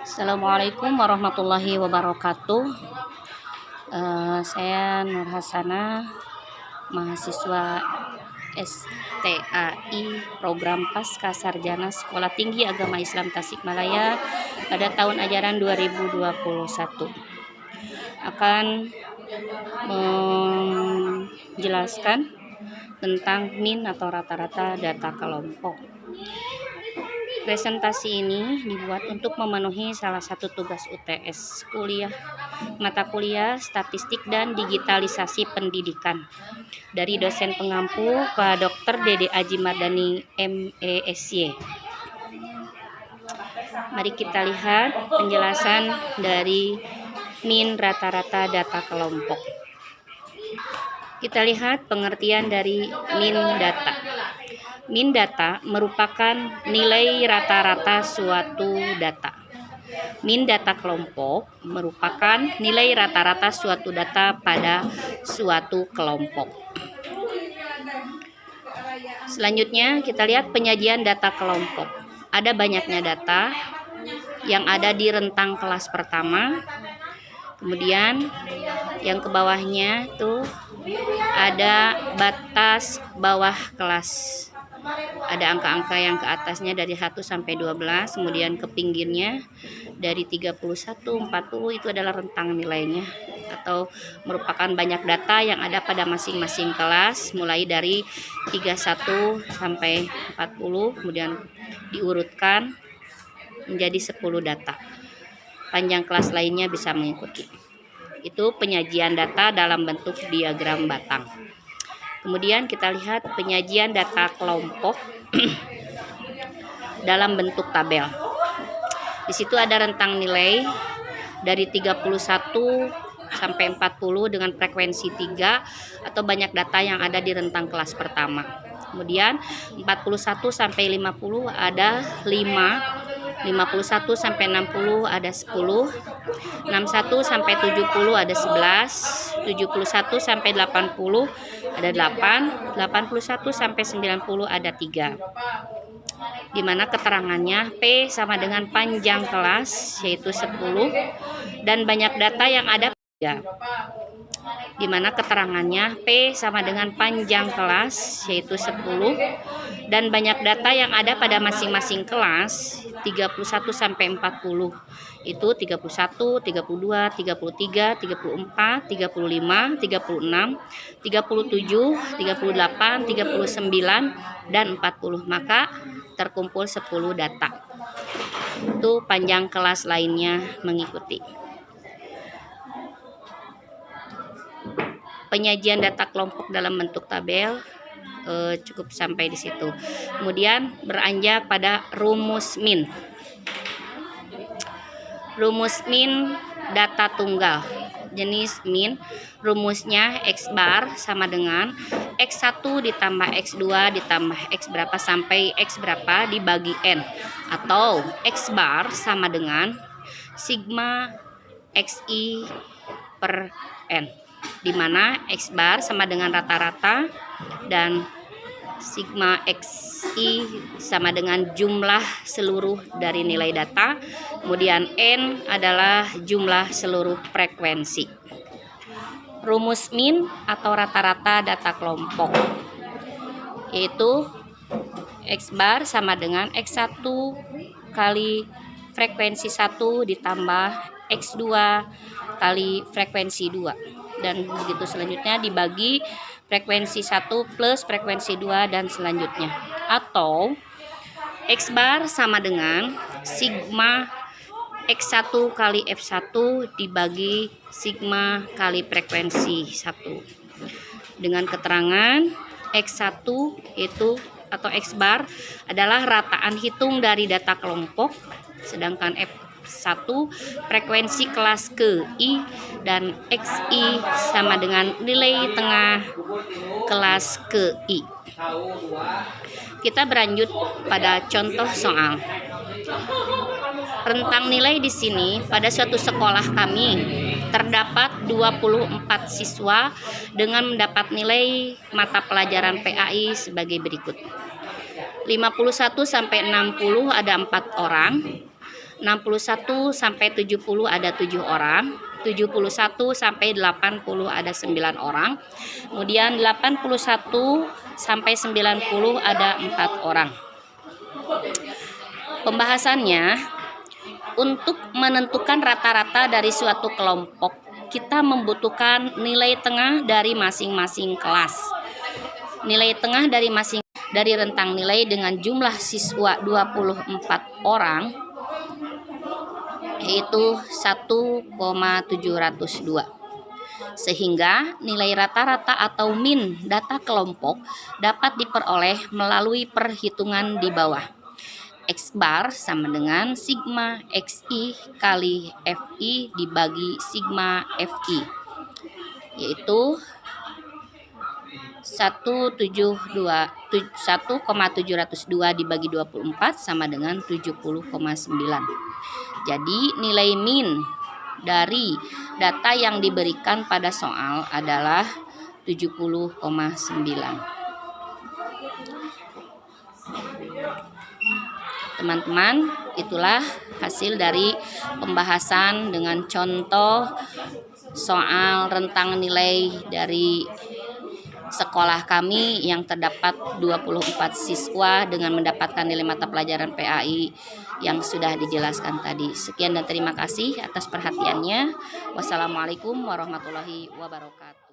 Assalamualaikum warahmatullahi wabarakatuh. Saya Nur Hasanah, mahasiswa STAI Program Pasca Sarjana Sekolah Tinggi Agama Islam Tasikmalaya pada tahun ajaran 2021. Akan menjelaskan tentang MIN atau rata-rata data kelompok. Presentasi ini dibuat untuk memenuhi salah satu tugas UTS mata kuliah Statistik dan Digitalisasi Pendidikan dari dosen pengampu Pak Dr. Dede Aji Mardani MESY. Mari kita lihat penjelasan dari MIN rata-rata data kelompok. Kita lihat pengertian dari MIN data. MIN data merupakan nilai rata-rata suatu data. MIN data kelompok merupakan nilai rata-rata suatu data pada suatu kelompok. Selanjutnya kita lihat penyajian data kelompok. Ada banyaknya data yang ada di rentang kelas pertama. Kemudian yang ke bawahnya itu ada batas bawah kelas. Ada angka-angka yang ke atasnya dari 1 sampai 12, kemudian ke pinggirnya dari 31, 40 itu adalah rentang nilainya atau merupakan banyak data yang ada pada masing-masing kelas mulai dari 31 sampai 40, kemudian diurutkan menjadi 10 data. Panjang kelas lainnya bisa mengikuti. Itu penyajian data dalam bentuk diagram batang. Kemudian kita lihat penyajian data kelompok dalam bentuk tabel. Di situ ada rentang nilai dari 31 sampai 40 dengan frekuensi 3 atau banyak data yang ada di rentang kelas pertama. Kemudian 41 sampai 50 ada 5. 51 sampai 60 ada 10, 61 sampai 70 ada 11, 71 sampai 80 ada 8, 81 sampai 90 ada 3. Di mana keterangannya P sama dengan panjang kelas yaitu 10 dan banyak data yang ada 3. Di mana keterangannya P sama dengan panjang kelas yaitu 10 dan banyak data yang ada pada masing-masing kelas 31 sampai 40 itu 31, 32, 33, 34, 35, 36, 37, 38, 39 dan 40. Maka terkumpul 10 data. Itu panjang kelas lainnya mengikuti. Penyajian data kelompok dalam bentuk tabel cukup sampai di situ. Kemudian beranjak pada rumus MIN. Rumus MIN data tunggal. Jenis MIN rumusnya X bar sama dengan X1 ditambah X2 ditambah X berapa sampai X berapa dibagi N, atau X bar sama dengan sigma XI per N, di mana X bar sama dengan rata-rata dan sigma XI sama dengan jumlah seluruh dari nilai data. Kemudian N adalah jumlah seluruh frekuensi. Rumus MIN atau rata-rata data kelompok yaitu X bar sama dengan X1 kali frekuensi 1 ditambah X2 kali frekuensi 2, dan begitu selanjutnya dibagi frekuensi 1 plus frekuensi 2 dan selanjutnya, atau X bar sama dengan sigma X1 kali F1 dibagi sigma kali frekuensi 1 dengan keterangan X1 itu atau X bar adalah rataan hitung dari data kelompok, sedangkan F1 frekuensi kelas ke I dan XI sama dengan nilai tengah kelas ke I. Kita berlanjut pada contoh soal. Rentang nilai di sini pada suatu sekolah kami terdapat 24 siswa dengan mendapat nilai mata pelajaran PAI sebagai berikut. 51 sampai 60 ada 4 orang. 61 sampai 70 ada 7 orang, 71 sampai 80 ada 9 orang, kemudian 81 sampai 90 ada 4 orang. Pembahasannya, untuk menentukan rata-rata dari suatu kelompok, kita membutuhkan nilai tengah dari masing-masing kelas. Nilai tengah dari rentang nilai dengan jumlah siswa 24 orang yaitu 1,702. Sehingga nilai rata-rata atau min data kelompok dapat diperoleh melalui perhitungan di bawah. X bar sama dengan sigma XI kali FI dibagi sigma FI, yaitu 1,702 dibagi 24 sama dengan 70,9. Jadi nilai min dari data yang diberikan pada soal adalah 70,9. Teman-teman, itulah hasil dari pembahasan dengan contoh soal rentang nilai dari sekolah kami yang terdapat 24 siswa dengan mendapatkan nilai mata pelajaran PAI yang sudah dijelaskan tadi. Sekian dan terima kasih atas perhatiannya. Wassalamualaikum warahmatullahi wabarakatuh.